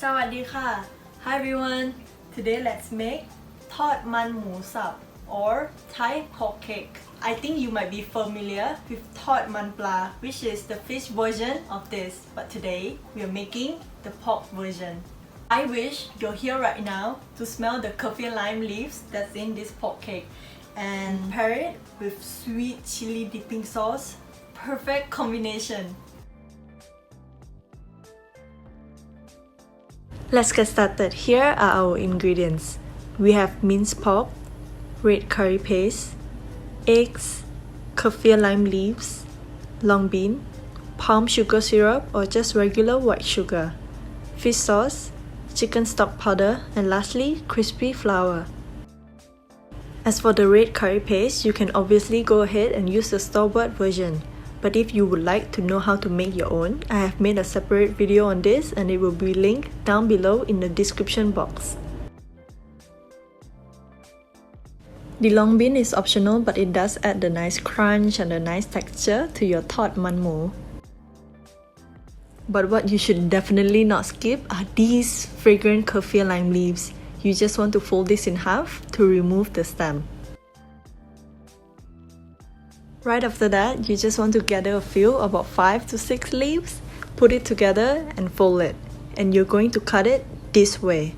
Sawadika. Hi everyone. Today let's make ทอดมันหมูสับ or Thai pork cake. I think you might be familiar with ทอดมันปลา which is the fish version of this, but today we are making the pork version. I wish you're here right now to smell the Kaffir lime leaves that's in this pork cake and pair it with sweet chili dipping sauce. Perfect combination. Let's get started. Here are our ingredients. We have minced pork, red curry paste, eggs, kaffir lime leaves, long bean, palm sugar syrup or just regular white sugar, fish sauce, chicken stock powder, and lastly, crispy flour. As for the red curry paste, you can obviously go ahead and use the store-bought version. But if you would like to know how to make your own, I have made a separate video on this and it will be linked down below in the description box. The long bean is optional, but it does add the nice crunch and a nice texture to your ทอดมันหมู. But what you should definitely not skip are these fragrant kaffir lime leaves. You just want to fold this in half to remove the stem. Right after that, you just want to gather a few, about 5 to 6 leaves, put it together and fold it. And you're going to cut it this way.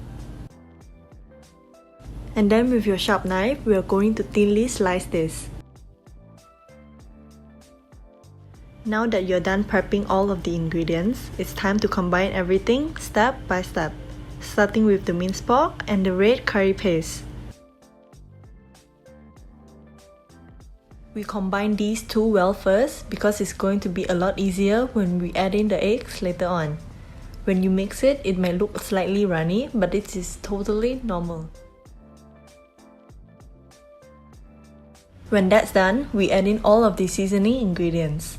And then with your sharp knife, we are going to thinly slice this. Now that you're done prepping all of the ingredients, it's time to combine everything step by step, starting with the minced pork and the red curry paste. We combine these two well first because it's going to be a lot easier when we add in the eggs later on. When you mix it, it may look slightly runny, but it is totally normal. When that's done, we add in all of the seasoning ingredients.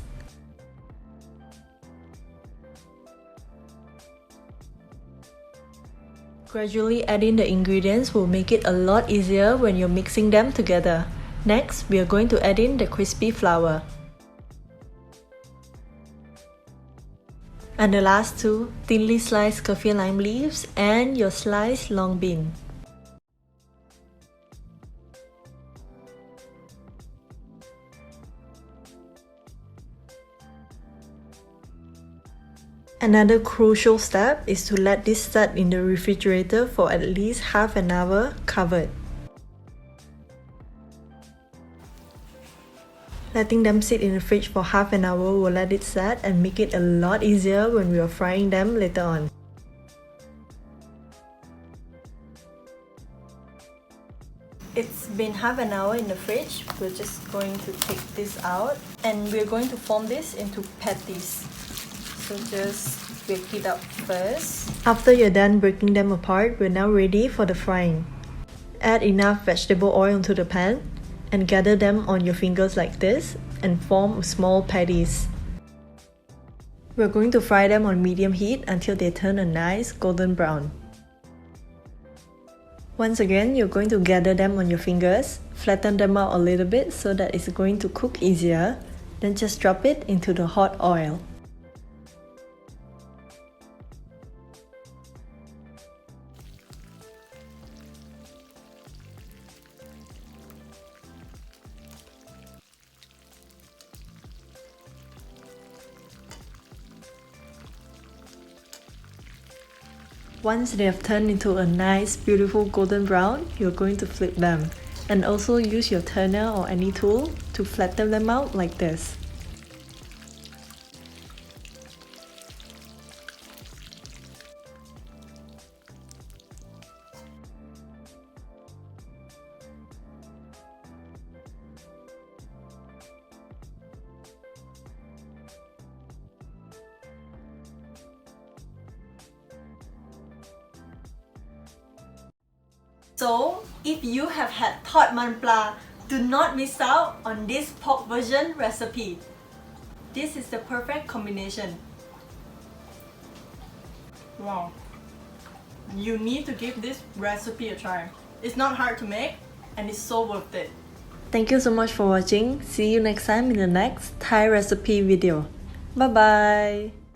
Gradually adding the ingredients will make it a lot easier when you're mixing them together. Next, we are going to add in the crispy flour. And the last two, thinly sliced kaffir lime leaves and your sliced long bean. Another crucial step is to let this set in the refrigerator for at least half an hour covered. Letting them sit in the fridge for half an hour will let it set and make it a lot easier when we are frying them later on. It's been half an hour in the fridge. We're just going to take this out and we're going to form this into patties. So just break it up first. After you're done breaking them apart, we're now ready for the frying. Add enough vegetable oil into the pan and gather them on your fingers like this and form small patties. We're going to fry them on medium heat until they turn a nice golden brown. Once again, you're going to gather them on your fingers, flatten them out a little bit so that it's going to cook easier, then just drop it into the hot oil. Once they have turned into a nice, beautiful golden brown, you're going to flip them. And also use your turner or any tool to flatten them out like this. So, if you have had ทอดมันปลา, do not miss out on this pork version recipe. This is the perfect combination. Wow. You need to give this recipe a try. It's not hard to make and it's so worth it. Thank you so much for watching. See you next time in the next Thai recipe video. Bye bye.